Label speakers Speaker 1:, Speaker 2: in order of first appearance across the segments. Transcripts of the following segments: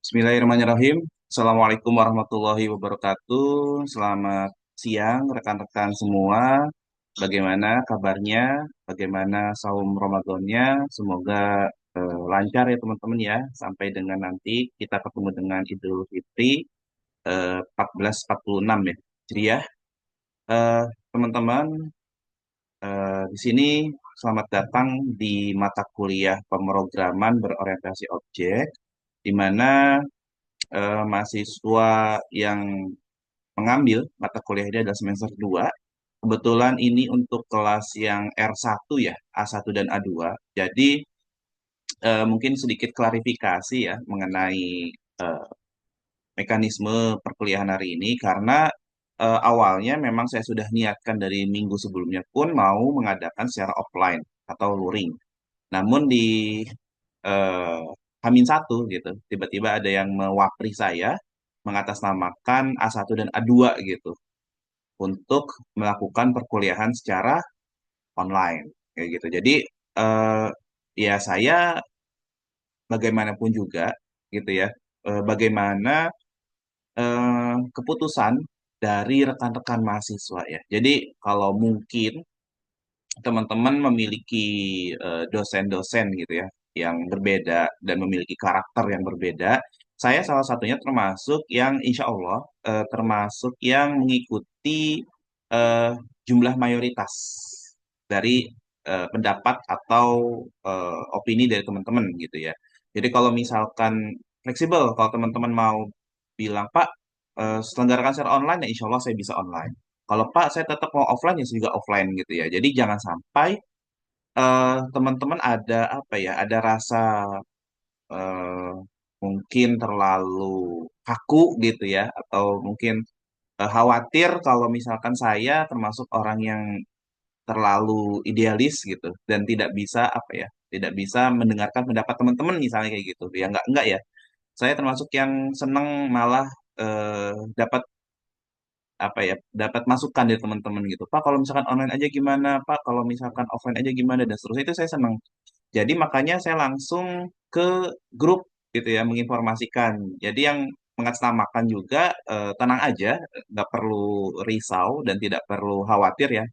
Speaker 1: Bismillahirrahmanirrahim. Assalamualaikum warahmatullahi wabarakatuh. Selamat siang rekan-rekan semua. Bagaimana kabarnya? Bagaimana saum Ramadannya? Semoga lancar ya teman-teman ya. Sampai dengan nanti kita ketemu dengan Idul Fitri 1446 ya. Jadi ya, eh, teman-teman, di sini selamat datang di mata kuliah pemrograman berorientasi objek, di mana mahasiswa yang mengambil mata kuliah ini adalah semester 2. Kebetulan ini untuk kelas yang R1 ya, A1 dan A2. Jadi mungkin sedikit klarifikasi ya mengenai eh, mekanisme perkuliahan hari ini karena awalnya memang saya sudah niatkan dari minggu sebelumnya pun mau mengadakan secara offline atau luring. Namun di eh, Hamin 1 gitu, tiba-tiba ada yang mewapri saya mengatasnamakan A1 dan A2 gitu untuk melakukan perkuliahan secara online kayak gitu. Jadi eh, ya saya bagaimanapun juga gitu ya, bagaimana keputusan dari rekan-rekan mahasiswa ya. Jadi kalau mungkin teman-teman memiliki dosen-dosen gitu ya yang berbeda dan memiliki karakter yang berbeda. Saya salah satunya termasuk yang insya Allah termasuk yang mengikuti eh, jumlah mayoritas dari pendapat atau opini dari teman-teman gitu ya. Jadi kalau misalkan fleksibel, kalau teman-teman mau bilang Pak selenggarakan secara online ya insya Allah saya bisa online. Kalau Pak, saya tetap mau offline ya saya juga offline gitu ya. Jadi jangan sampai teman-teman ada apa ya, ada rasa eh, mungkin terlalu kaku gitu ya, atau mungkin khawatir kalau misalkan saya termasuk orang yang terlalu idealis gitu dan tidak bisa apa ya, tidak bisa mendengarkan pendapat teman-teman misalnya kayak gitu. Ya enggak ya. Saya termasuk yang seneng malah dapat apa ya dapat masukan dari teman-teman gitu Pak kalau misalkan online aja gimana Pak kalau misalkan offline aja gimana dan seterusnya itu saya senang jadi makanya saya langsung ke grup gitu ya menginformasikan jadi yang mengatasnamakan juga tenang aja nggak perlu risau dan tidak perlu khawatir ya.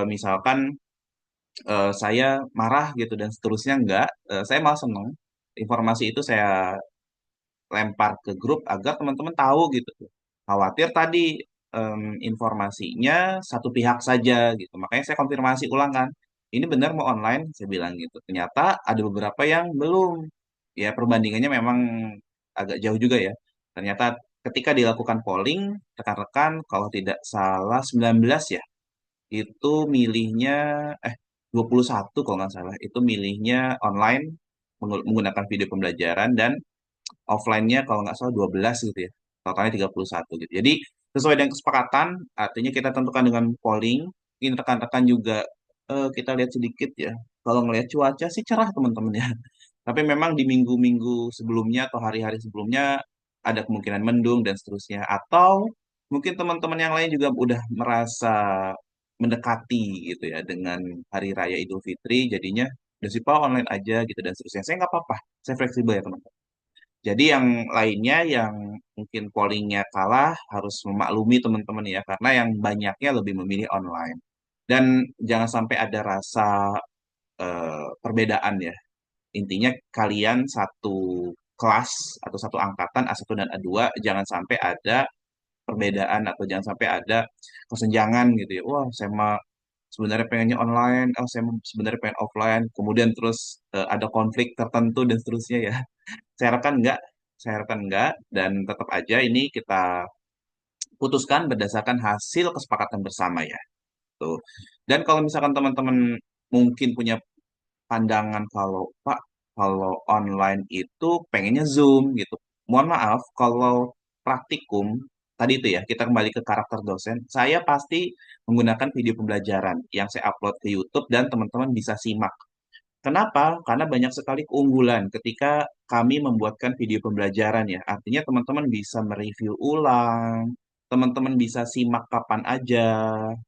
Speaker 1: Misalkan saya marah gitu dan seterusnya enggak. Saya malah seneng informasi itu saya lempar ke grup agar teman-teman tahu gitu. Khawatir tadi informasinya satu pihak saja gitu. Makanya saya konfirmasi ulang kan. Ini benar mau online? Saya bilang gitu. Ternyata ada beberapa yang belum. Ya perbandingannya memang agak jauh juga ya. Ternyata ketika dilakukan polling, rekan-rekan kalau tidak salah 19 ya, itu milihnya eh 21 kalau nggak salah, itu milihnya online menggunakan video pembelajaran dan offline-nya kalau nggak salah 12 gitu ya. Totalnya 31 gitu. Jadi sesuai dengan kesepakatan, artinya kita tentukan dengan polling. Mungkin rekan-rekan juga kita lihat sedikit ya. Kalau ngelihat cuaca sih cerah teman-teman ya. Tapi memang di minggu-minggu sebelumnya atau hari-hari sebelumnya ada kemungkinan mendung dan seterusnya. Atau mungkin teman-teman yang lain juga udah merasa mendekati gitu ya dengan Hari Raya Idul Fitri. Jadinya udah sih Pak online aja gitu dan seterusnya. Saya nggak apa-apa. Saya fleksibel ya teman. Jadi yang lainnya yang mungkin pollingnya kalah harus memaklumi teman-teman ya karena yang banyaknya lebih memilih online. Dan jangan sampai ada rasa perbedaan ya. Intinya kalian satu kelas atau satu angkatan A1 dan A2 jangan sampai ada perbedaan atau jangan sampai ada kesenjangan gitu ya. Wah, saya mah sebenarnya pengennya online, oh saya sebenarnya pengen offline. Kemudian terus ada konflik tertentu dan seterusnya ya. Saya harapkan enggak, saya harapkan enggak, dan tetap aja ini kita putuskan berdasarkan hasil kesepakatan bersama ya. Tuh. Dan kalau misalkan teman-teman mungkin punya pandangan kalau Pak, kalau online itu pengennya Zoom gitu. Mohon maaf, kalau praktikum tadi itu ya, kita kembali ke karakter dosen, saya pasti menggunakan video pembelajaran yang saya upload ke YouTube dan teman-teman bisa simak. Kenapa? Karena banyak sekali keunggulan ketika kami membuatkan video pembelajaran ya. Artinya teman-teman bisa mereview ulang, teman-teman bisa simak kapan aja,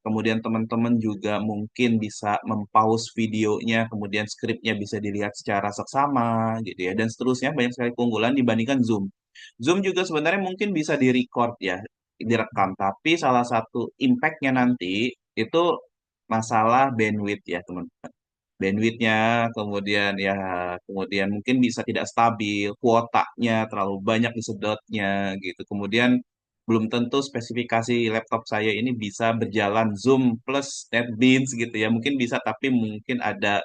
Speaker 1: kemudian teman-teman juga mungkin bisa mempause videonya, kemudian skripnya bisa dilihat secara seksama gitu ya, dan seterusnya banyak sekali keunggulan dibandingkan Zoom. Zoom juga sebenarnya mungkin bisa direcord ya, direkam, tapi salah satu impact-nya nanti itu masalah bandwidth ya teman-teman. Bandwidth-nya, kemudian ya, kemudian mungkin bisa tidak stabil, kuotanya terlalu banyak disedotnya gitu. Kemudian belum tentu spesifikasi laptop saya ini bisa berjalan Zoom plus NetBeans gitu ya. Mungkin bisa, tapi mungkin ada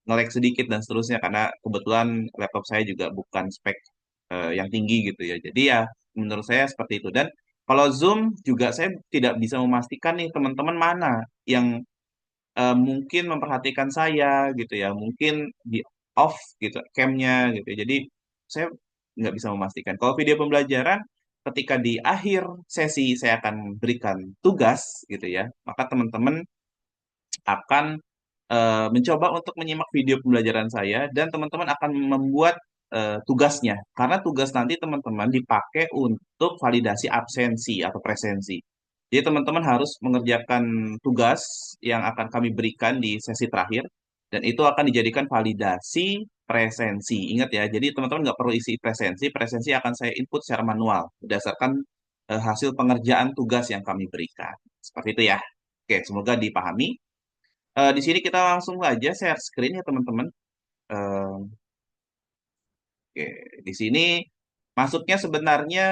Speaker 1: nge-lag sedikit dan seterusnya karena kebetulan laptop saya juga bukan spek yang tinggi gitu ya. Jadi ya menurut saya seperti itu. Dan kalau Zoom juga saya tidak bisa memastikan nih teman-teman mana yang mungkin memperhatikan saya gitu ya, mungkin di off gitu camnya gitu ya. Jadi saya nggak bisa memastikan. Kalau video pembelajaran, ketika di akhir sesi saya akan berikan tugas gitu ya, maka teman-teman akan mencoba untuk menyimak video pembelajaran saya dan teman-teman akan membuat tugasnya. Karena tugas nanti teman-teman dipakai untuk validasi absensi atau presensi. Jadi teman-teman harus mengerjakan tugas yang akan kami berikan di sesi terakhir dan itu akan dijadikan validasi presensi. Ingat ya, jadi teman-teman nggak perlu isi presensi, presensi akan saya input secara manual berdasarkan hasil pengerjaan tugas yang kami berikan. Seperti itu ya. Oke, semoga dipahami. Di sini kita langsung aja share screen ya teman-teman. Eh, oke, di sini masuknya sebenarnya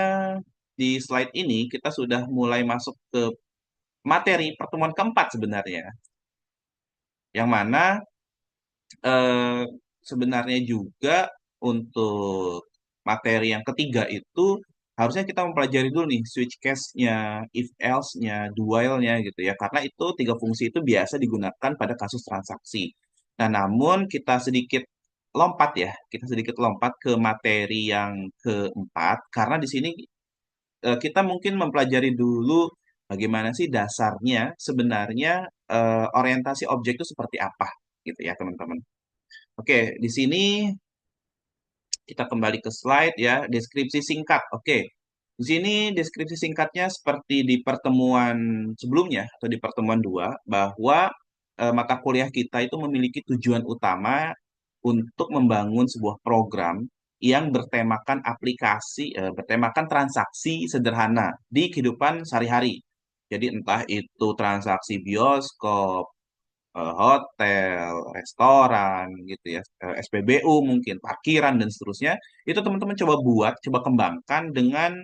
Speaker 1: di slide ini kita sudah mulai masuk ke materi pertemuan keempat sebenarnya, yang mana eh, sebenarnya juga untuk materi yang ketiga itu harusnya kita mempelajari dulu nih switch case-nya, if else-nya, do while-nya gitu ya, karena itu tiga fungsi itu biasa digunakan pada kasus transaksi. Nah, namun kita sedikit lompat ke materi yang keempat, karena di sini kita mungkin mempelajari dulu bagaimana sih dasarnya sebenarnya orientasi objek itu seperti apa gitu ya teman-teman. Oke, di sini kita kembali ke slide ya, deskripsi singkat. Oke, di sini deskripsi singkatnya seperti di pertemuan sebelumnya atau di pertemuan 2 bahwa mata kuliah kita itu memiliki tujuan utama untuk membangun sebuah program yang bertemakan bertemakan transaksi sederhana di kehidupan sehari-hari. Jadi entah itu transaksi bioskop, hotel, restoran gitu ya, SPBU mungkin, parkiran dan seterusnya, itu teman-teman coba buat, coba kembangkan dengan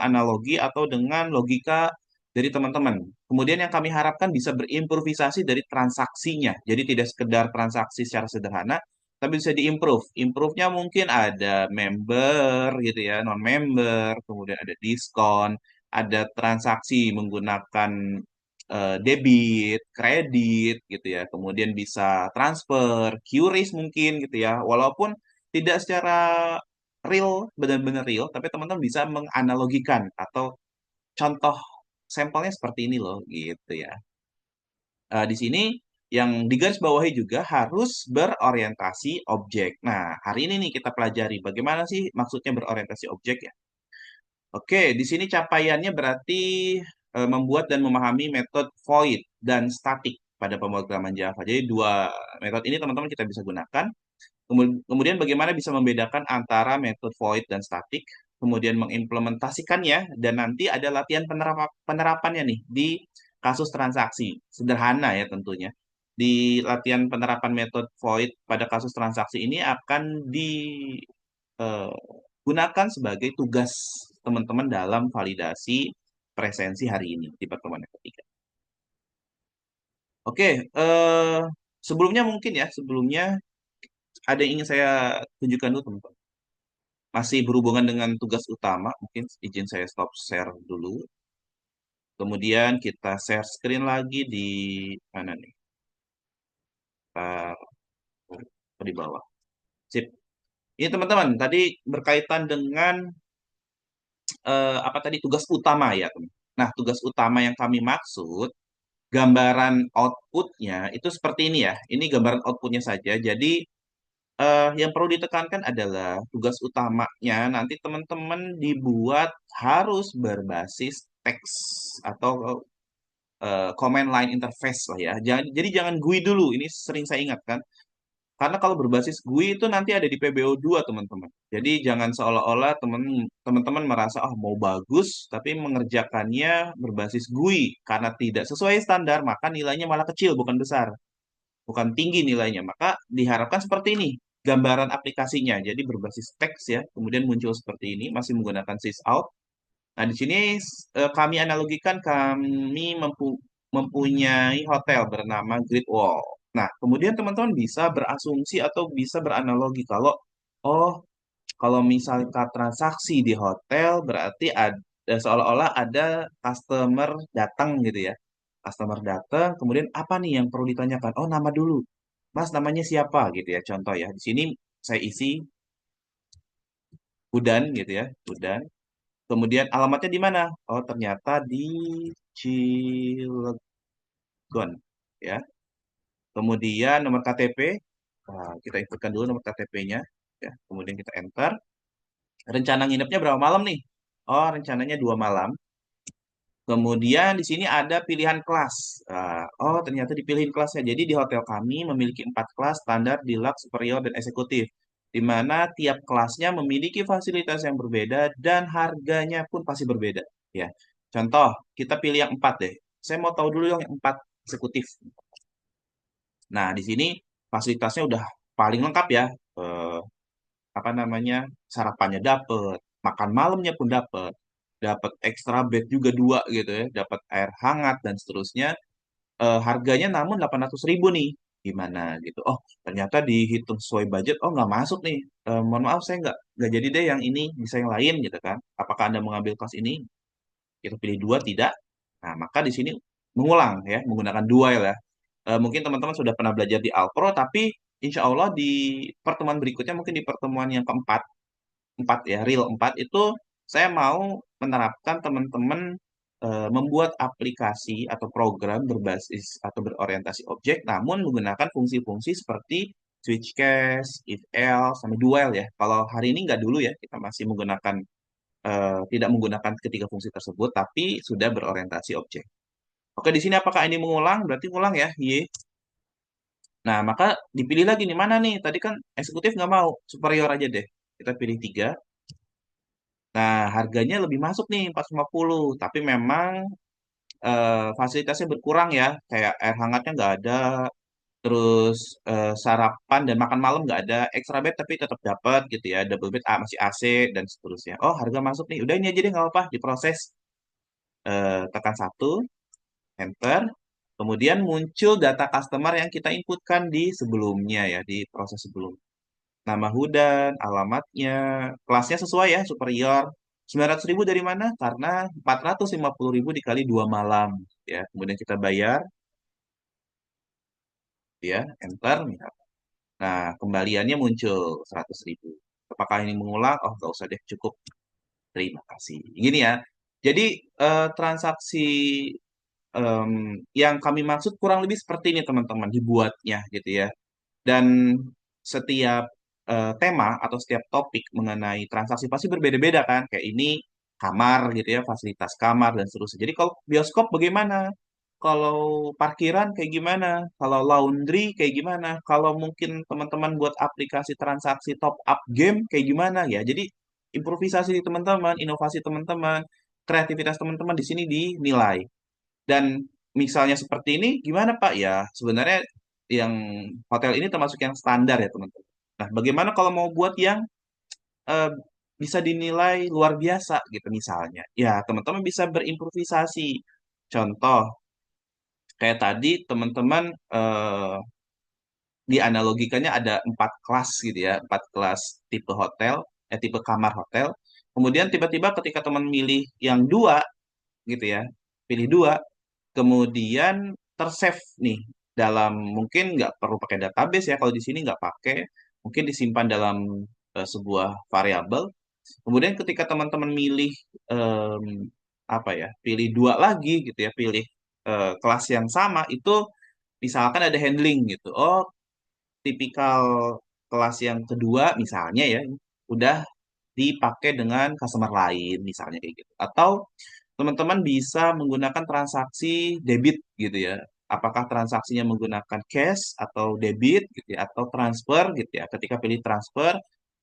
Speaker 1: analogi atau dengan logika dari teman-teman. Kemudian yang kami harapkan bisa berimprovisasi dari transaksinya. Jadi tidak sekedar transaksi secara sederhana, tapi bisa diimprove. Improve-nya mungkin ada member gitu ya, non-member, kemudian ada diskon, ada transaksi menggunakan debit, kredit gitu ya, kemudian bisa transfer, QRIS mungkin gitu ya, walaupun tidak secara real, benar-benar real, tapi teman-teman bisa menganalogikan atau contoh sampelnya seperti ini loh gitu ya. Di sini yang digarisbawahi juga harus berorientasi objek. Nah, hari ini nih kita pelajari bagaimana sih maksudnya berorientasi objek ya. Oke, di sini capaiannya berarti membuat dan memahami metode void dan static pada pemrograman Java. Jadi dua metode ini teman-teman kita bisa gunakan. Kemudian bagaimana bisa membedakan antara metode void dan static, kemudian mengimplementasikannya, dan nanti ada latihan penerapannya nih di kasus transaksi. Sederhana ya tentunya. Di latihan penerapan metode void pada kasus transaksi ini akan digunakan sebagai tugas teman-teman dalam validasi presensi hari ini di pertemuan yang ketiga. Oke, sebelumnya mungkin ya, sebelumnya ada yang ingin saya tunjukkan dulu teman-teman. Masih berhubungan dengan tugas utama, mungkin izin saya stop share dulu. Kemudian kita share screen lagi di mana nih? Kita di bawah. Sip. Ini teman-teman, tadi berkaitan dengan apa tadi tugas utama ya, teman. Nah, tugas utama yang kami maksud, gambaran outputnya itu seperti ini ya. Ini gambaran outputnya saja. Jadi yang perlu ditekankan adalah tugas utamanya nanti teman-teman dibuat harus berbasis teks atau command line interface lah ya. Jadi jangan GUI dulu. Ini sering saya ingatkan. Karena kalau berbasis GUI itu nanti ada di PBO2 teman-teman. Jadi jangan seolah-olah teman-teman merasa oh mau bagus tapi mengerjakannya berbasis GUI karena tidak sesuai standar maka nilainya malah kecil bukan besar, bukan tinggi nilainya. Maka diharapkan seperti ini gambaran aplikasinya. Jadi berbasis teks ya, kemudian muncul seperti ini masih menggunakan sysout. Nah, di sini kami analogikan kami mempunyai hotel bernama Great Wall. Nah, kemudian teman-teman bisa berasumsi atau bisa beranalogi kalau oh, kalau misalkan transaksi di hotel berarti ada seolah-olah ada customer datang gitu ya. Customer datang, kemudian apa nih yang perlu ditanyakan? Oh, nama dulu. Mas, namanya siapa gitu ya. Contoh ya. Di sini saya isi Udan gitu ya. Udan. Kemudian alamatnya di mana? Oh, ternyata di Cilegon, ya. Kemudian nomor KTP, nah, kita inputkan dulu nomor KTP-nya, ya. Kemudian kita enter. Rencana nginepnya berapa malam nih? Oh, rencananya 2 malam. Kemudian di sini ada pilihan kelas. Oh, ternyata dipilihin kelasnya. Jadi di hotel kami memiliki 4 kelas standar, deluxe, superior, dan eksekutif. Di mana tiap kelasnya memiliki fasilitas yang berbeda dan harganya pun pasti berbeda. Ya, contoh kita pilih yang 4 deh. Saya mau tahu dulu yang 4 eksekutif. Nah, di sini fasilitasnya udah paling lengkap ya. Eh, apa namanya? Sarapannya dapet, makan malamnya pun dapet, dapat extra bed juga 2 gitu ya, dapat air hangat dan seterusnya. Harganya namun 800.000 nih. Gimana gitu. Oh, ternyata dihitung sesuai budget. Oh, nggak masuk nih. Mohon maaf, saya nggak jadi deh yang ini, bisa yang lain gitu kan. Apakah Anda mengambil kelas ini? Kita pilih 2, tidak. Nah, maka di sini mengulang ya, menggunakan dual ya. Mungkin teman-teman sudah pernah belajar di Alpro, tapi insya Allah di pertemuan berikutnya, mungkin di pertemuan yang keempat, 4 ya, real 4 itu saya mau menerapkan teman-teman membuat aplikasi atau program berbasis atau berorientasi objek namun menggunakan fungsi-fungsi seperti switch case, if else, sama dual ya. Kalau hari ini nggak dulu ya, kita masih menggunakan tidak menggunakan ketiga fungsi tersebut tapi sudah berorientasi objek. Oke, di sini apakah ini mengulang? Berarti ngulang ya, Y. Nah, maka dipilih lagi nih mana nih? Tadi kan eksekutif nggak mau, superior aja deh. Kita pilih 3. Nah, harganya lebih masuk nih 450, tapi memang fasilitasnya berkurang ya, kayak air hangatnya nggak ada, terus sarapan dan makan malam nggak ada, extra bed tapi tetap dapat gitu ya, double bed masih AC dan seterusnya. Oh, harga masuk nih, udah ini aja deh nggak apa-apa, diproses. Tekan 1, enter, kemudian muncul data customer yang kita inputkan di sebelumnya ya, di proses sebelum. Nama Hudan, alamatnya, kelasnya sesuai ya, superior. 900.000 dari mana? Karena 450.000 dikali 2 malam. Ya, kemudian kita bayar, ya, enter. Nah, kembaliannya muncul 100.000. Apakah ini mengulang? Oh, nggak usah deh, cukup. Terima kasih. Gini ya, jadi transaksi em, yang kami maksud kurang lebih seperti ini teman-teman, dibuatnya gitu ya. Dan setiap tema atau setiap topik mengenai transaksi pasti berbeda-beda kan. Kayak ini kamar gitu ya, fasilitas kamar dan seterusnya. Jadi kalau bioskop bagaimana? Kalau parkiran kayak gimana? Kalau laundry kayak gimana? Kalau mungkin teman-teman buat aplikasi transaksi top up game kayak gimana ya? Jadi improvisasi di teman-teman, inovasi teman-teman, kreativitas teman-teman di sini dinilai. Dan misalnya seperti ini, gimana Pak? Ya, sebenarnya yang hotel ini termasuk yang standar ya teman-teman. Nah, bagaimana kalau mau buat yang eh, bisa dinilai luar biasa gitu misalnya? Ya, teman-teman bisa berimprovisasi. Contoh, kayak tadi teman-teman dianalogikannya ada 4 kelas gitu ya, 4 kelas tipe hotel, tipe kamar hotel. Kemudian tiba-tiba ketika teman milih yang 2 gitu ya, pilih 2, kemudian tersave nih dalam mungkin nggak perlu pakai database ya kalau di sini nggak pakai, mungkin disimpan dalam sebuah variabel. Kemudian ketika teman-teman milih em, apa ya, pilih 2 lagi gitu ya, pilih kelas yang sama itu misalkan ada handling gitu. Oh, tipikal kelas yang kedua misalnya ya udah dipakai dengan customer lain misalnya kayak gitu. Atau teman-teman bisa menggunakan transaksi debit gitu ya. Apakah transaksinya menggunakan cash atau debit gitu ya, atau transfer gitu ya. Ketika pilih transfer,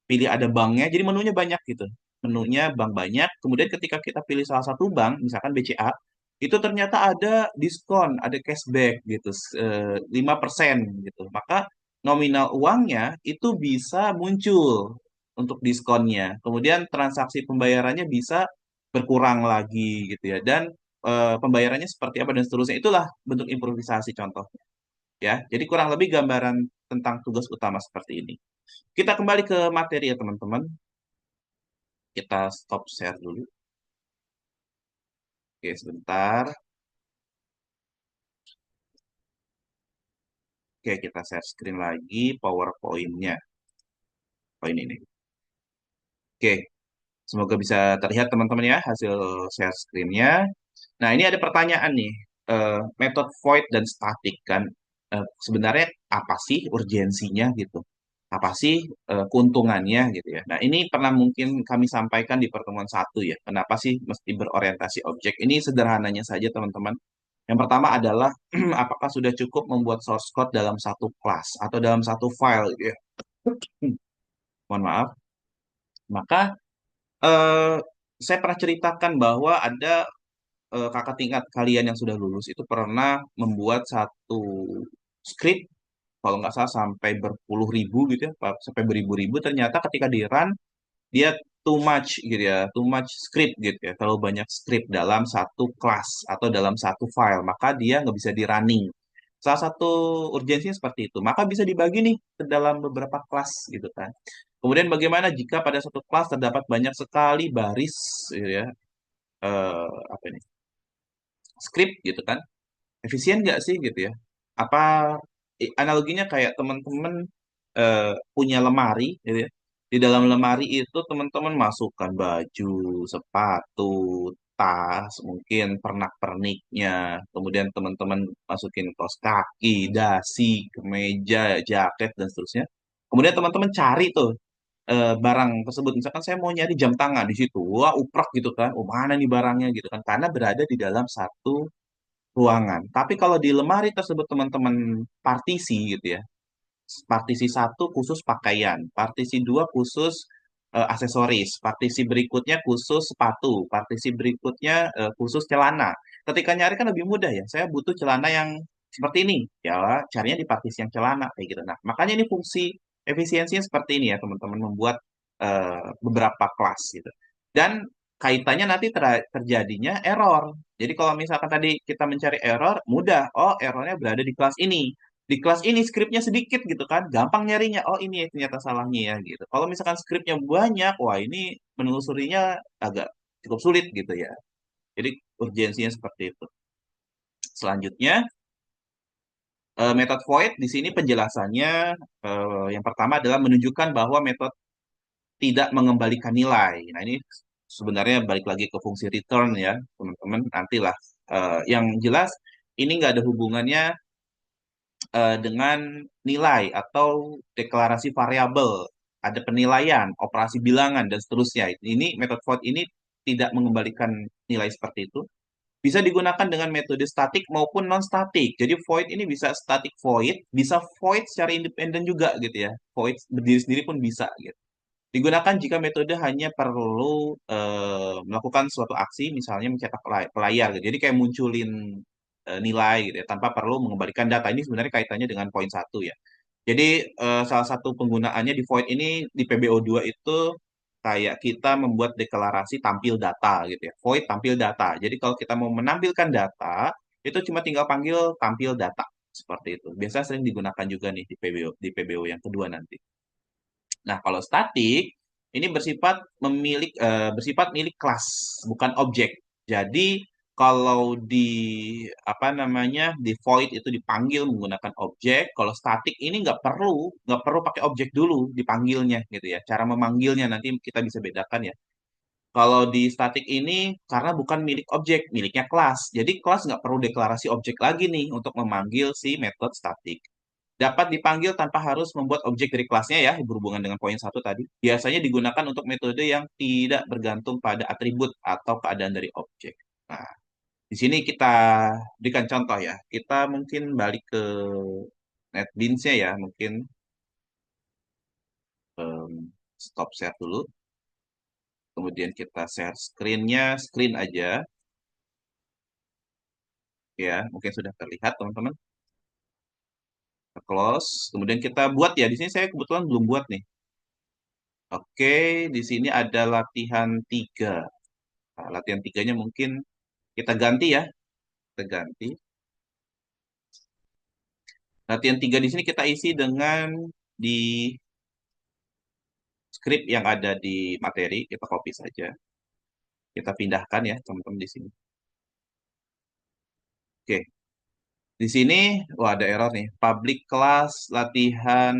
Speaker 1: pilih ada banknya, jadi menunya banyak gitu. Menunya bank banyak, kemudian ketika kita pilih salah satu bank, misalkan BCA, itu ternyata ada diskon, ada cashback gitu, 5% gitu. Maka nominal uangnya itu bisa muncul untuk diskonnya. Kemudian transaksi pembayarannya bisa berkurang lagi gitu ya. Dan pembayarannya seperti apa dan seterusnya. Itulah bentuk improvisasi contohnya ya. Jadi kurang lebih gambaran tentang tugas utama seperti ini. Kita kembali ke materi ya teman-teman. Kita stop share dulu. Oke, sebentar. Oke, kita share screen lagi PowerPoint-nya. Poin ini. Oke, semoga bisa terlihat teman-teman ya hasil share screen-nya. Nah, ini ada pertanyaan nih. Metode void dan static kan. Sebenarnya apa sih urgensinya gitu? Apa sih keuntungannya gitu ya? Nah, ini pernah mungkin kami sampaikan di pertemuan satu ya. Kenapa sih mesti berorientasi objek? Ini sederhananya saja teman-teman. Yang pertama adalah apakah sudah cukup membuat source code dalam satu kelas atau dalam satu file gitu ya. Mohon maaf. Maka eh, saya pernah ceritakan bahwa ada kakak tingkat kalian yang sudah lulus itu pernah membuat satu script kalau nggak salah sampai berpuluh ribu gitu ya, sampai beribu-ribu ternyata ketika di run dia too much gitu ya, too much script gitu ya, terlalu banyak script dalam satu kelas atau dalam satu file, maka dia nggak bisa di running. Salah satu urgensinya seperti itu, maka bisa dibagi nih ke dalam beberapa kelas gitu kan. Kemudian bagaimana jika pada satu kelas terdapat banyak sekali baris gitu ya, apa ini, script gitu kan, efisien nggak sih gitu ya? Apa analoginya kayak teman-teman punya lemari gitu ya. Di dalam lemari itu teman-teman masukkan baju, sepatu, tas, mungkin pernak-perniknya. Kemudian teman-teman masukin kaos kaki, dasi, kemeja, jaket, dan seterusnya. Kemudian teman-teman cari tuh barang tersebut. Misalkan saya mau nyari jam tangan di situ. Wah, uprak gitu kan. Oh, mana nih barangnya gitu kan. Karena berada di dalam satu ruangan. Tapi kalau di lemari tersebut teman-teman partisi gitu ya. Partisi satu khusus pakaian, partisi dua khusus aksesoris, partisi berikutnya khusus sepatu, partisi berikutnya khusus celana. Ketika nyari kan lebih mudah ya. Saya butuh celana yang seperti ini, ya carinya di partisi yang celana kayak gitu. Nah, makanya ini fungsi efisiensinya seperti ini ya teman-teman membuat beberapa kelas gitu. Dan kaitannya nanti terjadinya error. Jadi kalau misalkan tadi kita mencari error, mudah. Oh, errornya berada di kelas ini. Di kelas ini skripnya sedikit gitu kan, gampang nyarinya. Oh, ini ya ternyata salahnya ya gitu. Kalau misalkan skripnya banyak, wah ini menelusurinya agak cukup sulit gitu ya. Jadi urgensinya seperti itu. Selanjutnya, metode void di sini penjelasannya yang pertama adalah menunjukkan bahwa metode tidak mengembalikan nilai. Nah, ini sebenarnya balik lagi ke fungsi return ya, teman-teman. Nantilah. Yang jelas ini nggak ada hubungannya dengan nilai atau deklarasi variabel, ada penilaian, operasi bilangan dan seterusnya. Ini metode void ini tidak mengembalikan nilai seperti itu. Bisa digunakan dengan metode statik maupun non-statik. Jadi void ini bisa static void, bisa void secara independen juga gitu ya. Void berdiri sendiri pun bisa gitu. Digunakan jika metode hanya perlu melakukan suatu aksi, misalnya mencetak layar gitu. Jadi kayak munculin nilai gitu ya, tanpa perlu mengembalikan data. Ini sebenarnya kaitannya dengan poin satu ya. Jadi salah satu penggunaannya di void ini di PBO2 itu kayak kita membuat deklarasi tampil data gitu ya. Void tampil data. Jadi kalau kita mau menampilkan data, itu cuma tinggal panggil tampil data seperti itu. Biasa sering digunakan juga nih di PBO yang kedua nanti. Nah, kalau statik ini bersifat milik kelas, bukan objek. Jadi kalau di apa namanya di void itu dipanggil menggunakan objek, kalau statik ini nggak perlu pakai objek dulu dipanggilnya gitu ya. Cara memanggilnya nanti kita bisa bedakan ya. Kalau di statik ini karena bukan milik objek, miliknya kelas. Jadi kelas nggak perlu deklarasi objek lagi nih untuk memanggil si metode statik. Dapat dipanggil tanpa harus membuat objek dari kelasnya ya, berhubungan dengan poin satu tadi. Biasanya digunakan untuk metode yang tidak bergantung pada atribut atau keadaan dari objek. Nah, di sini kita berikan contoh ya. Kita mungkin balik ke NetBeans-nya ya, mungkin stop share dulu. Kemudian kita share screen-nya, screen aja ya. Mungkin sudah terlihat teman-teman. Kita close. Kemudian kita buat ya. Di sini saya kebetulan belum buat nih. Oke, di sini ada latihan 3. Nah, latihan tiganya mungkin kita ganti ya. Kita ganti. Latihan 3 di sini kita isi dengan di script yang ada di materi. Kita copy saja. Kita pindahkan ya teman-teman di sini. Oke, di sini wah ada error nih. Public class latihan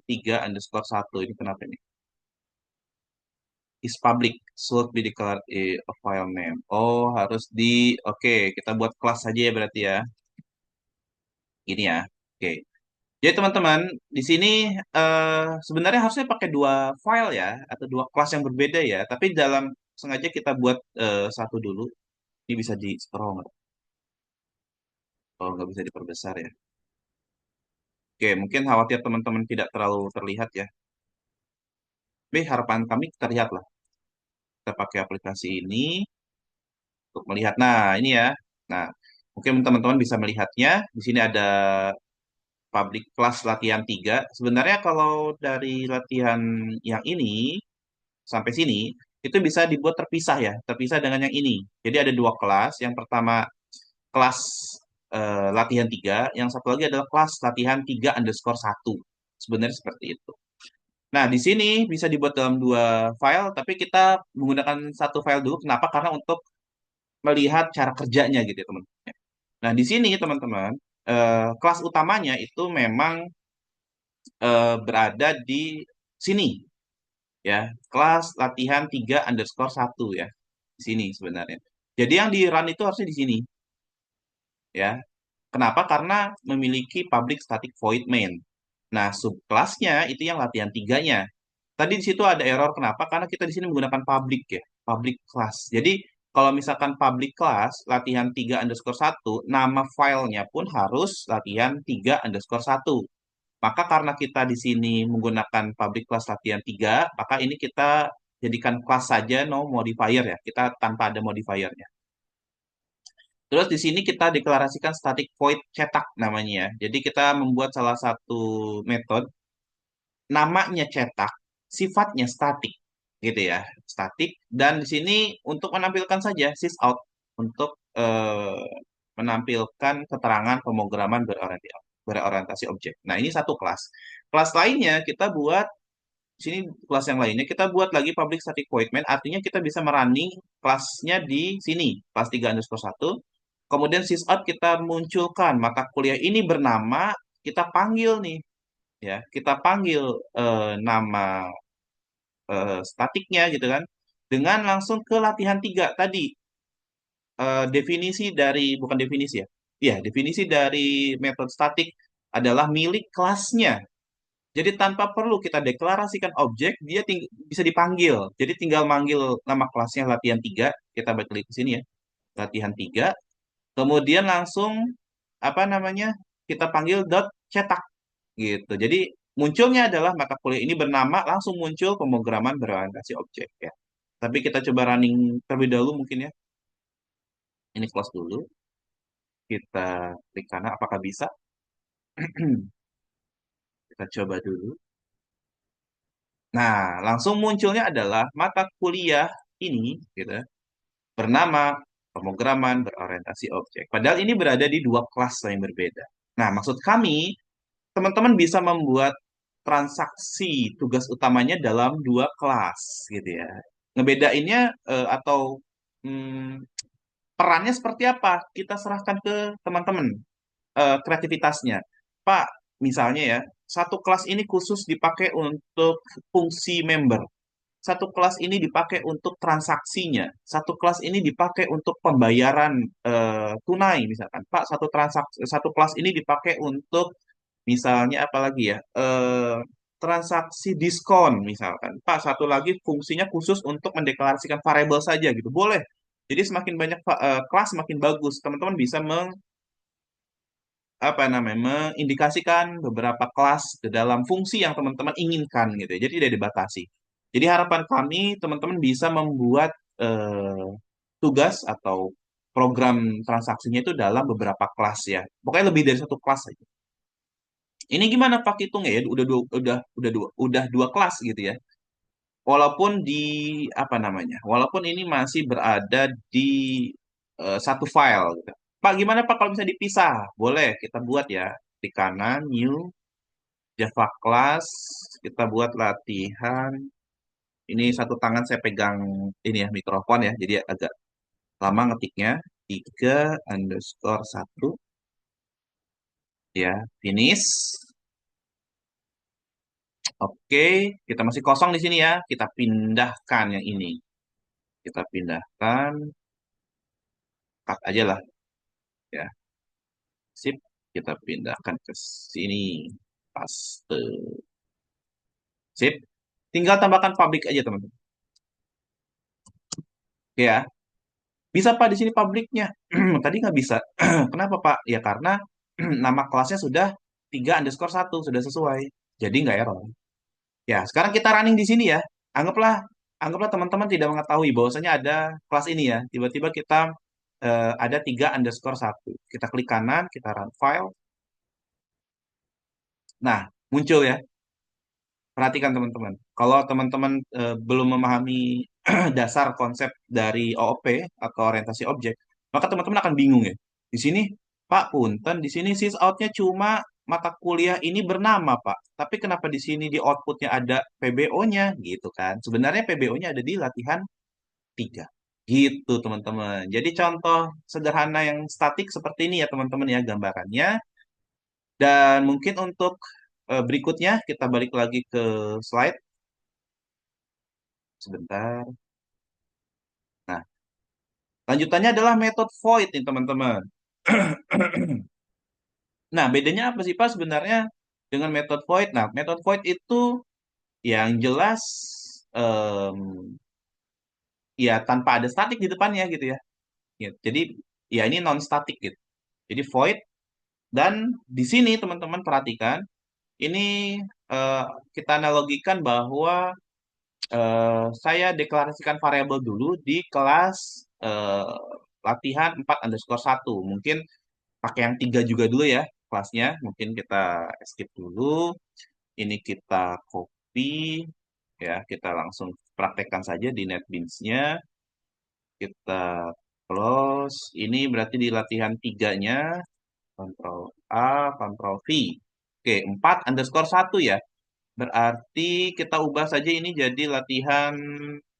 Speaker 1: 3_1. Ini kenapa nih? Is public should be declared a file name. Oh, harus di oke, kita buat kelas saja ya berarti ya. Gini ya. Oke. Jadi teman-teman, di sini sebenarnya harusnya pakai dua file ya atau dua kelas yang berbeda ya, tapi dalam sengaja kita buat satu dulu. Ini bisa di scroll nggak? Oh, nggak bisa diperbesar ya. Oke, mungkin khawatir teman-teman tidak terlalu terlihat ya. Tapi harapan kami terlihat lah. Kita pakai aplikasi ini untuk melihat. Nah, ini ya. Nah, mungkin teman-teman bisa melihatnya. Di sini ada public class latihan 3. Sebenarnya kalau dari latihan yang ini sampai sini, itu bisa dibuat terpisah ya. Terpisah dengan yang ini. Jadi ada dua kelas. Yang pertama kelas latihan 3. Yang satu lagi adalah kelas latihan 3_1. Sebenarnya seperti itu. Nah, di sini bisa dibuat dalam dua file, tapi kita menggunakan satu file dulu. Kenapa? Karena untuk melihat cara kerjanya gitu ya, teman-teman. Nah, di sini teman-teman, kelas utamanya itu memang berada di sini ya, kelas latihan 3_1 ya. Di sini sebenarnya. Jadi yang di run itu harusnya di sini ya. Kenapa? Karena memiliki public static void main. Nah, subclassnya itu yang latihan tiganya. Tadi di situ ada error. Kenapa? Karena kita di sini menggunakan public ya, public class. Jadi kalau misalkan public class latihan 3_1, nama filenya pun harus latihan 3_1. Maka karena kita di sini menggunakan public class latihan 3, maka ini kita jadikan kelas saja no modifier ya. Kita tanpa ada modifiernya. Terus di sini kita deklarasikan static void cetak namanya ya. Jadi kita membuat salah satu metode namanya cetak, sifatnya statik gitu ya, statik. Dan di sini untuk menampilkan saja sysout untuk menampilkan keterangan pemrograman berorientasi objek. Nah, ini satu kelas. Kelas lainnya kita buat di sini, kelas yang lainnya kita buat lagi public static void main, artinya kita bisa merunning kelasnya di sini, kelas 3_1. Kemudian sysout kita munculkan mata kuliah ini bernama, kita panggil nih ya, kita panggil nama statiknya gitu kan, dengan langsung ke latihan 3 tadi. Definisi dari, bukan definisi ya, iya definisi dari metode statik adalah milik kelasnya. Jadi tanpa perlu kita deklarasikan objek, dia bisa dipanggil. Jadi tinggal manggil nama kelasnya latihan 3, kita balik ke sini ya, latihan 3, kemudian langsung apa namanya, kita panggil dot cetak gitu. Jadi munculnya adalah mata kuliah ini bernama, langsung muncul pemrograman berorientasi objek ya. Tapi kita coba running terlebih dahulu mungkin ya. Ini close dulu. Kita klik kanan apakah bisa. Kita coba dulu. Nah, langsung munculnya adalah mata kuliah ini gitu, bernama pemrograman berorientasi objek. Padahal ini berada di dua kelas yang berbeda. Nah, maksud kami teman-teman bisa membuat transaksi tugas utamanya dalam dua kelas gitu ya. Ngebedainnya atau hmm, perannya seperti apa? Kita serahkan ke teman-teman kreativitasnya. Pak, misalnya ya, satu kelas ini khusus dipakai untuk fungsi member. Satu kelas ini dipakai untuk transaksinya. Satu kelas ini dipakai untuk pembayaran tunai misalkan. Pak, satu kelas ini dipakai untuk misalnya apa lagi ya? Transaksi diskon misalkan. Pak, satu lagi fungsinya khusus untuk mendeklarasikan variabel saja gitu. Boleh. Jadi semakin banyak kelas semakin bagus. Teman-teman bisa apa namanya mengindikasikan beberapa kelas ke dalam fungsi yang teman-teman inginkan gitu ya. Jadi tidak dibatasi. Jadi harapan kami teman-teman bisa membuat eh, tugas atau program transaksinya itu dalam beberapa kelas ya. Pokoknya lebih dari satu kelas aja. Ini gimana Pak hitung ya? Udah dua kelas gitu ya. Walaupun di apa namanya? Walaupun ini masih berada di satu file gitu. Pak, gimana Pak kalau bisa dipisah? Boleh, kita buat ya. Di kanan, new Java class, kita buat latihan. Ini satu tangan saya pegang ini ya mikrofon ya, jadi agak lama ngetiknya. 3_1 ya, finish. Oke, kita masih kosong di sini ya. Kita pindahkan yang ini. Kita pindahkan, cut aja lah ya. Sip, kita pindahkan ke sini. Paste. Sip. Tinggal tambahkan public aja, teman-teman. Oke ya. Bisa, Pak, di sini publiknya. Tadi nggak bisa. Kenapa, Pak? Ya, karena nama kelasnya sudah 3_1, sudah sesuai. Jadi nggak error. Ya, sekarang kita running di sini ya. Anggaplah, anggaplah teman-teman tidak mengetahui bahwasanya ada kelas ini ya. Tiba-tiba kita ada 3_1. Kita klik kanan, kita run file. Nah, muncul ya. Perhatikan teman-teman, kalau teman-teman belum memahami dasar konsep dari OOP atau orientasi objek, maka teman-teman akan bingung ya. Di sini, Pak Punten, di sini sysout-nya cuma mata kuliah ini bernama, Pak. Tapi kenapa di sini di output-nya ada PBO-nya gitu kan? Sebenarnya PBO-nya ada di latihan 3. Gitu, teman-teman. Jadi contoh sederhana yang statik seperti ini ya, teman-teman ya gambarannya. Dan mungkin untuk berikutnya kita balik lagi ke slide sebentar. Nah, lanjutannya adalah metode void nih teman-teman. Nah, bedanya apa sih Pak sebenarnya dengan metode void? Nah, metode void itu yang jelas em, ya tanpa ada statik di depannya gitu ya. Ya, jadi ya ini non statik gitu. Jadi void dan di sini teman-teman perhatikan ini eh, kita analogikan bahwa saya deklarasikan variabel dulu di kelas latihan 4_1. Mungkin pakai yang 3 juga dulu ya kelasnya. Mungkin kita skip dulu. Ini kita copy ya, kita langsung praktekkan saja di NetBeans-nya. Kita close. Ini berarti di latihan 3-nya. Ctrl A, Ctrl V. Oke, 4_1 ya. Berarti kita ubah saja ini jadi latihan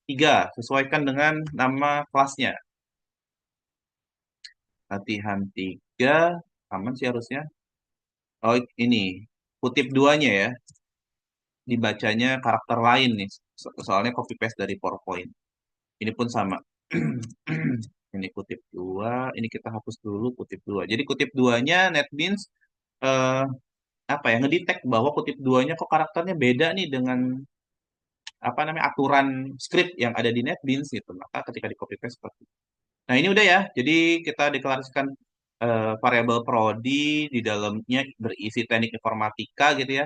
Speaker 1: 3. Sesuaikan dengan nama kelasnya. Latihan 3. Aman sih harusnya. Oh, ini. Kutip duanya ya. Dibacanya karakter lain nih. Soalnya copy paste dari PowerPoint. Ini pun sama. Ini kutip 2. Ini kita hapus dulu kutip 2. Jadi kutip duanya NetBeans eh, apa ya ngedetect bahwa kutip duanya kok karakternya beda nih dengan apa namanya aturan script yang ada di NetBeans gitu. Maka ketika di copy paste seperti itu. Nah, ini udah ya. Jadi kita deklarasikan variabel prodi di dalamnya berisi teknik informatika gitu ya.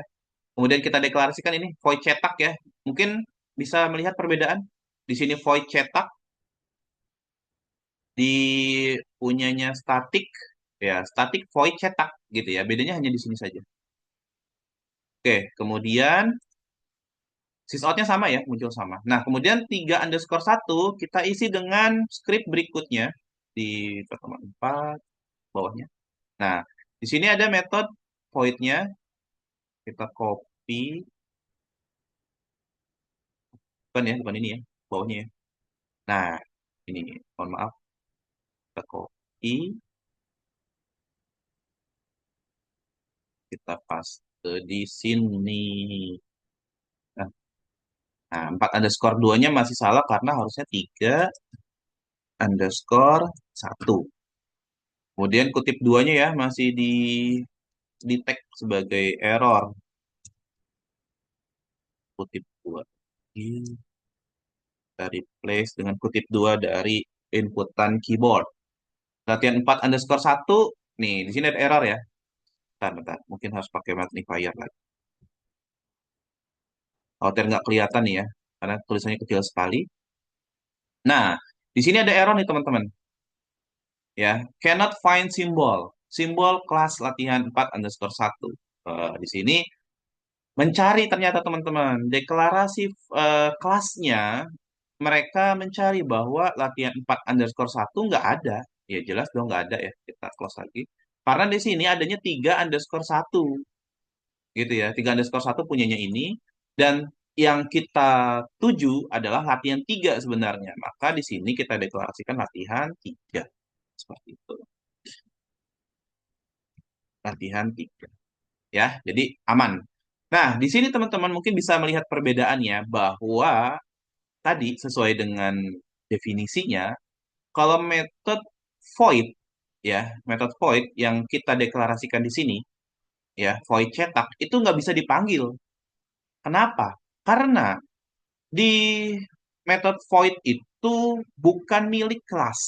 Speaker 1: Kemudian kita deklarasikan ini void cetak ya. Mungkin bisa melihat perbedaan. Di sini void cetak, di punyanya static ya, static void cetak gitu ya. Bedanya hanya di sini saja. Oke, kemudian sysout-nya sama ya, muncul sama. Nah, kemudian 3_1 kita isi dengan script berikutnya di pertemuan 4 bawahnya. Nah, di sini ada metode void-nya. Kita copy, bukan ini ya, bawahnya ya. Nah, ini mohon maaf, kita copy, kita paste di sini. Nah, 4_ 2-nya masih salah karena harusnya 3_1. Kemudian kutip duanya ya masih di tag sebagai error. Kutip 2. Kita replace dengan kutip 2 dari inputan keyboard. Latihan 4 underscore satu, nih di sini ada error ya. Bentar, bentar. Mungkin harus pakai magnifier lagi. Khawatir nggak kelihatan nih ya, karena tulisannya kecil sekali. Nah, di sini ada error nih teman-teman. Ya, cannot find symbol. Simbol kelas latihan 4 underscore satu. Di sini mencari ternyata teman-teman. Deklarasi kelasnya, mereka mencari bahwa latihan 4 underscore satu nggak ada. Ya jelas dong nggak ada ya. Kita close lagi. Karena di sini adanya 3 underscore satu. Gitu ya. 3 underscore satu punyanya ini. Dan yang kita tuju adalah latihan 3 sebenarnya. Maka di sini kita deklarasikan latihan 3. Seperti itu. Latihan 3. Ya, jadi aman. Nah, di sini teman-teman mungkin bisa melihat perbedaannya bahwa tadi sesuai dengan definisinya, kalau metode void ya, metode void yang kita deklarasikan di sini ya, void cetak itu nggak bisa dipanggil. Kenapa? Karena di metode void itu bukan milik kelas.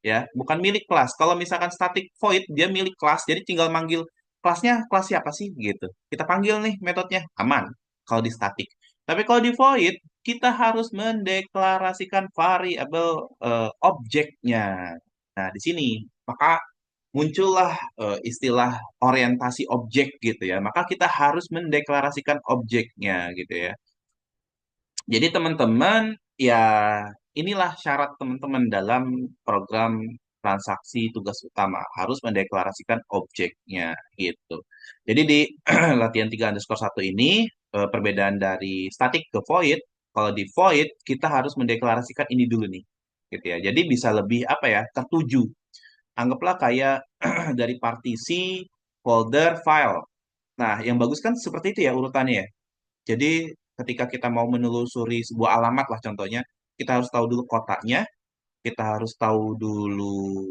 Speaker 1: Ya, bukan milik kelas. Kalau misalkan static void dia milik kelas, jadi tinggal manggil kelasnya kelas siapa sih gitu. Kita panggil nih metodenya, aman kalau di static. Tapi kalau di void kita harus mendeklarasikan variabel objeknya. Nah, di sini maka muncullah istilah orientasi objek gitu ya. Maka kita harus mendeklarasikan objeknya gitu ya. Jadi teman-teman, ya inilah syarat teman-teman dalam program transaksi tugas utama. Harus mendeklarasikan objeknya gitu. Jadi di latihan 3 underscore satu ini, perbedaan dari static ke void, kalau di void kita harus mendeklarasikan ini dulu nih. Gitu ya. Jadi bisa lebih apa ya, tertuju. Anggaplah kayak dari partisi, folder, file. Nah, yang bagus kan seperti itu ya urutannya ya. Jadi ketika kita mau menelusuri sebuah alamat lah contohnya, kita harus tahu dulu kotanya, kita harus tahu dulu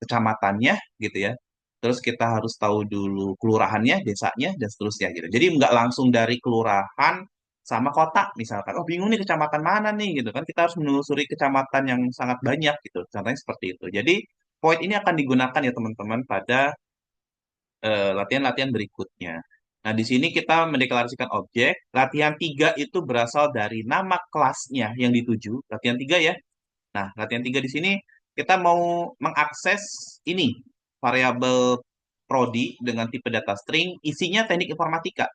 Speaker 1: kecamatannya gitu ya. Terus kita harus tahu dulu kelurahannya, desanya, dan seterusnya gitu. Jadi nggak langsung dari kelurahan sama kota misalkan. Oh bingung nih kecamatan mana nih gitu kan. Kita harus menelusuri kecamatan yang sangat banyak gitu. Contohnya seperti itu. Jadi point ini akan digunakan ya teman-teman pada latihan-latihan berikutnya. Nah, di sini kita mendeklarasikan objek. Latihan 3 itu berasal dari nama kelasnya yang dituju. Latihan 3 ya. Nah, latihan 3 di sini kita mau mengakses ini, variabel prodi dengan tipe data string, isinya teknik informatika.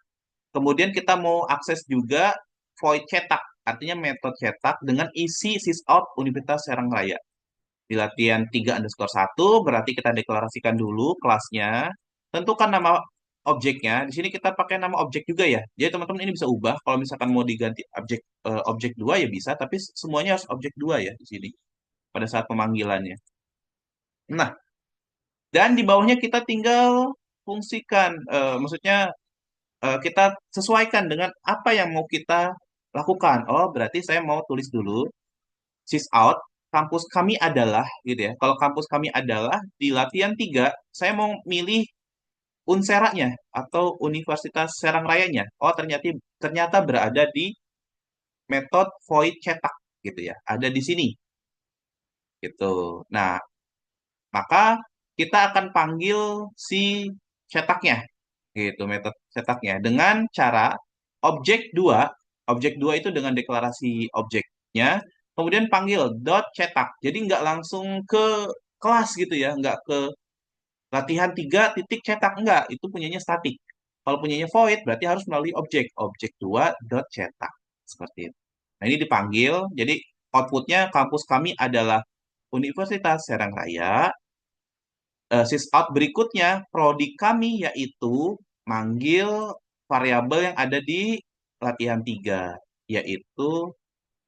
Speaker 1: Kemudian kita mau akses juga void cetak, artinya metode cetak dengan isi sysout Universitas Serang Raya. Di latihan 3 underscore satu berarti kita deklarasikan dulu kelasnya. Tentukan nama objeknya. Di sini kita pakai nama objek juga ya. Jadi teman-teman ini bisa ubah. Kalau misalkan mau diganti objek objek 2 ya bisa. Tapi semuanya harus objek 2 ya di sini. Pada saat pemanggilannya. Nah, dan di bawahnya kita tinggal fungsikan. Maksudnya kita sesuaikan dengan apa yang mau kita lakukan. Oh, berarti saya mau tulis dulu sys out kampus kami adalah gitu ya. Kalau kampus kami adalah di latihan 3 saya mau milih Unseranya atau Universitas Serang Rayanya. Oh, ternyata ternyata berada di metode void cetak gitu ya. Ada di sini gitu. Nah, maka kita akan panggil si cetaknya gitu, metode cetaknya dengan cara objek 2. Objek 2 itu dengan deklarasi objeknya, kemudian panggil dot cetak. Jadi nggak langsung ke kelas gitu ya, nggak ke latihan 3 titik cetak, enggak, itu punyanya statik. Kalau punyanya void berarti harus melalui objek, objek 2 dot cetak. Seperti itu. Nah, ini dipanggil, jadi outputnya kampus kami adalah Universitas Serang Raya. Sysout berikutnya, prodi kami yaitu manggil variabel yang ada di latihan 3 yaitu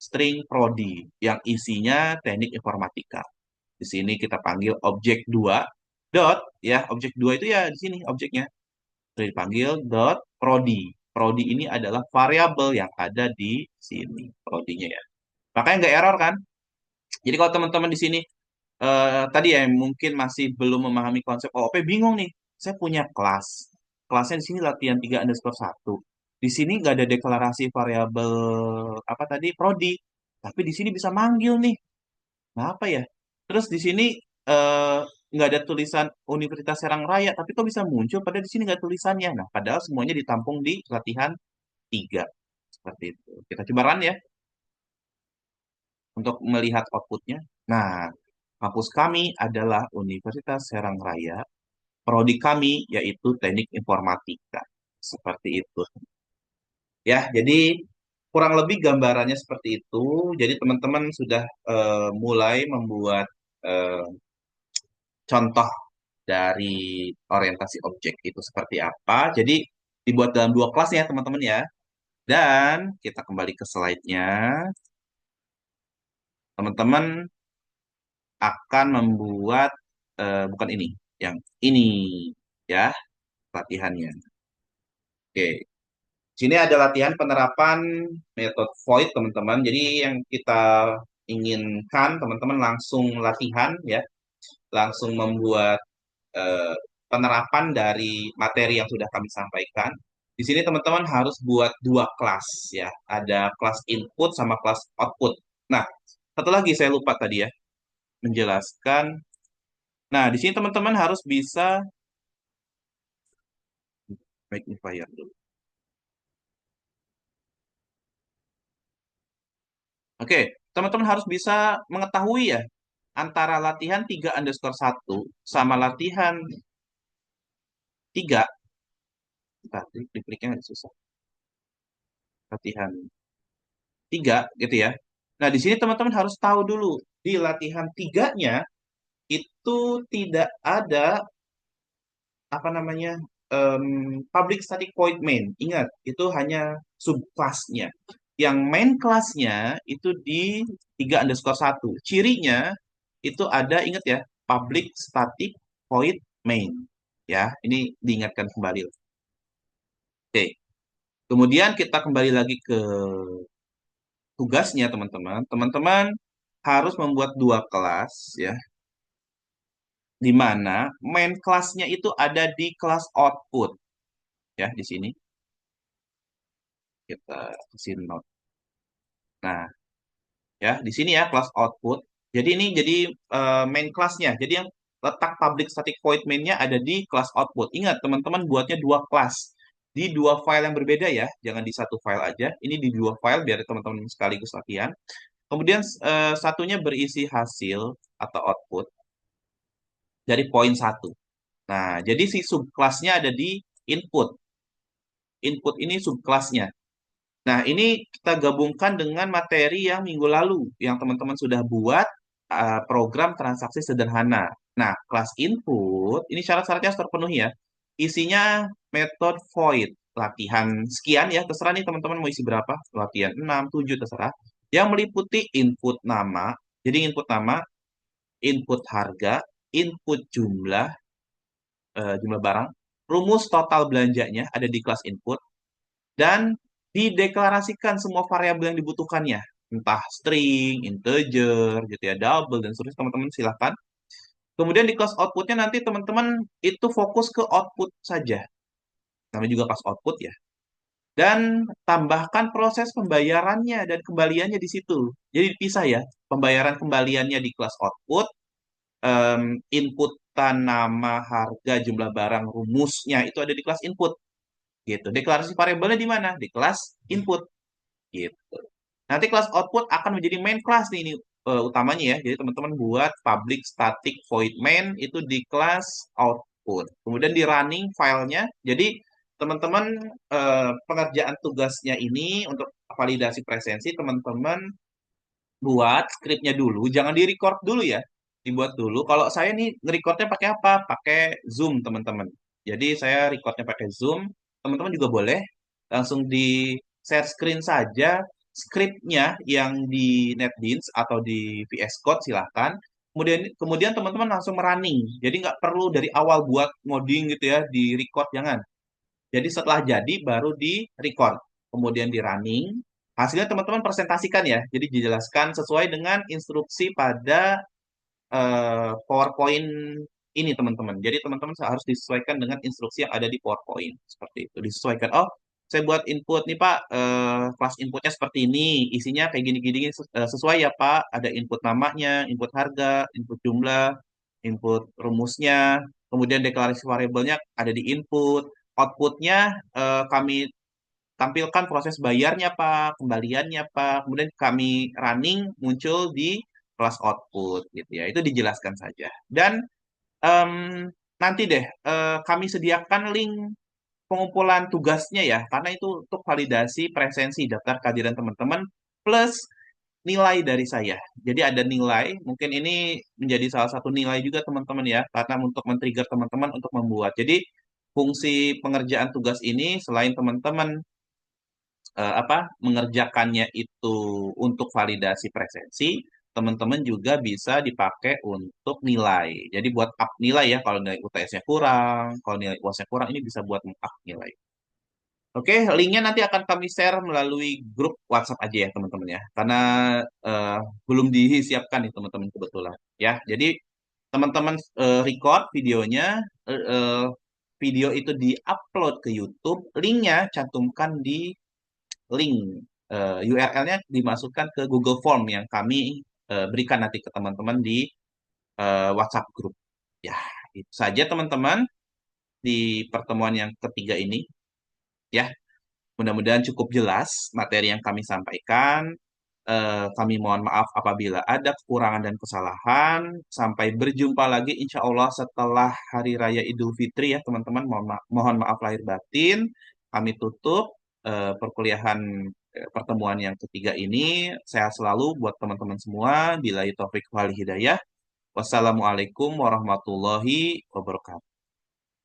Speaker 1: string prodi, yang isinya teknik informatika. Di sini kita panggil objek 2 dot, ya, objek 2 itu ya di sini objeknya. Sudah dipanggil dot prodi. Prodi ini adalah variabel yang ada di sini, prodinya ya. Makanya nggak error kan? Jadi kalau teman-teman di sini tadi ya mungkin masih belum memahami konsep OOP, bingung nih. Saya punya kelas. Kelasnya di sini latihan 3 underscore satu. Di sini nggak ada deklarasi variabel apa tadi prodi. Tapi di sini bisa manggil nih. Nah, apa ya? Terus di sini eh, nggak ada tulisan Universitas Serang Raya, tapi kok bisa muncul padahal di sini nggak tulisannya. Nah, padahal semuanya ditampung di latihan 3. Seperti itu. Kita coba run ya untuk melihat outputnya. Nah, kampus kami adalah Universitas Serang Raya. Prodi kami yaitu Teknik Informatika. Seperti itu. Ya, jadi kurang lebih gambarannya seperti itu. Jadi teman-teman sudah mulai membuat eh, contoh dari orientasi objek itu seperti apa. Jadi dibuat dalam 2 kelas ya teman-teman ya. Dan kita kembali ke slide-nya. Teman-teman akan membuat bukan ini, yang ini ya latihannya. Oke, sini ada latihan penerapan metode Void teman-teman. Jadi yang kita inginkan teman-teman langsung latihan ya, langsung membuat eh, penerapan dari materi yang sudah kami sampaikan. Di sini teman-teman harus buat 2 kelas ya. Ada kelas input sama kelas output. Nah, satu lagi saya lupa tadi ya menjelaskan. Nah, di sini teman-teman harus bisa magnifier dulu. Oke, teman-teman harus bisa mengetahui ya antara latihan 3_1 sama latihan 3. Tadi klik-kliknya agak susah. Latihan 3 gitu ya. Nah, di sini teman-teman harus tahu dulu di latihan 3-nya itu tidak ada apa namanya public static void main. Ingat, itu hanya subclassnya. Yang main kelasnya itu di 3_1. Cirinya itu ada, ingat ya, public static void main. Ya, ini diingatkan kembali. Oke, kemudian kita kembali lagi ke tugasnya teman-teman. Teman-teman harus membuat 2 kelas ya, di mana main kelasnya itu ada di kelas output ya di sini kita kasih note. Nah, ya di sini ya kelas output. Jadi ini jadi main kelasnya. Jadi yang letak public static void main-nya ada di kelas output. Ingat teman-teman buatnya 2 kelas di 2 file yang berbeda ya, jangan di satu file aja. Ini di 2 file biar teman-teman sekaligus latihan. Kemudian satunya berisi hasil atau output dari poin 1. Nah, jadi si subclassnya ada di input. Input ini subclassnya. Nah, ini kita gabungkan dengan materi yang minggu lalu, yang teman-teman sudah buat program transaksi sederhana. Nah, kelas input, ini syarat-syaratnya harus terpenuhi ya. Isinya method void, latihan sekian ya, terserah nih teman-teman mau isi berapa, latihan 6, 7, terserah. Yang meliputi input nama, jadi input nama, input harga, input jumlah barang, rumus total belanjanya ada di kelas input, dan dideklarasikan semua variabel yang dibutuhkannya. Entah string, integer, gitu ya, double, dan seterusnya teman-teman silahkan. Kemudian di kelas outputnya nanti teman-teman itu fokus ke output saja. Namanya juga kelas output ya. Dan tambahkan proses pembayarannya dan kembaliannya di situ. Jadi dipisah ya, pembayaran kembaliannya di kelas output, inputan nama, harga, jumlah barang, rumusnya itu ada di kelas input. Gitu. Deklarasi variabelnya di mana? Di kelas input. Gitu. Nanti kelas output akan menjadi main class nih ini utamanya ya. Jadi teman-teman buat public static void main itu di kelas output. Kemudian di running filenya. Jadi teman-teman pengerjaan tugasnya ini untuk validasi presensi teman-teman buat skripnya dulu, jangan di-record dulu ya. Dibuat dulu. Kalau saya nih nge-recordnya pakai apa? Pakai Zoom, teman-teman. Jadi saya recordnya pakai Zoom. Teman-teman juga boleh langsung di share screen saja skripnya yang di NetBeans atau di VS Code silahkan. Kemudian kemudian teman-teman langsung running. Jadi nggak perlu dari awal buat ngoding gitu ya, di record jangan. Jadi setelah jadi baru di record, kemudian di running. Hasilnya teman-teman presentasikan ya. Jadi dijelaskan sesuai dengan instruksi pada PowerPoint ini teman-teman. Jadi teman-teman harus disesuaikan dengan instruksi yang ada di PowerPoint seperti itu. Disesuaikan. Oh, saya buat input nih Pak, kelas inputnya seperti ini, isinya kayak gini-gini sesuai ya Pak. Ada input namanya, input harga, input jumlah, input rumusnya, kemudian deklarasi variabelnya ada di input. Outputnya kami tampilkan proses bayarnya Pak, kembaliannya Pak, kemudian kami running muncul di kelas output gitu ya. Itu dijelaskan saja. Dan em, nanti deh kami sediakan link pengumpulan tugasnya ya, karena itu untuk validasi presensi daftar kehadiran teman-teman plus nilai dari saya. Jadi ada nilai, mungkin ini menjadi salah satu nilai juga teman-teman ya, karena untuk men-trigger teman-teman untuk membuat. Jadi fungsi pengerjaan tugas ini selain teman-teman mengerjakannya itu untuk validasi presensi, teman-teman juga bisa dipakai untuk nilai. Jadi buat up nilai ya, kalau nilai UTS-nya kurang, kalau nilai UAS-nya kurang, ini bisa buat up nilai. Oke, linknya nanti akan kami share melalui grup WhatsApp aja ya teman-teman ya, karena eh, belum disiapkan nih teman-teman kebetulan ya. Jadi teman-teman record videonya, eh, eh, video itu di-upload ke YouTube, linknya cantumkan di link URL-nya dimasukkan ke Google Form yang kami berikan nanti ke teman-teman di WhatsApp group. Ya, itu saja teman-teman di pertemuan yang ketiga ini ya. Mudah-mudahan cukup jelas materi yang kami sampaikan. Kami mohon maaf apabila ada kekurangan dan kesalahan. Sampai berjumpa lagi insya Allah setelah Hari Raya Idul Fitri ya teman-teman. Mohon maaf lahir batin. Kami tutup perkuliahan pertemuan yang ketiga ini. Sehat selalu buat teman-teman semua. Billahi taufik wal hidayah. Wassalamualaikum warahmatullahi wabarakatuh.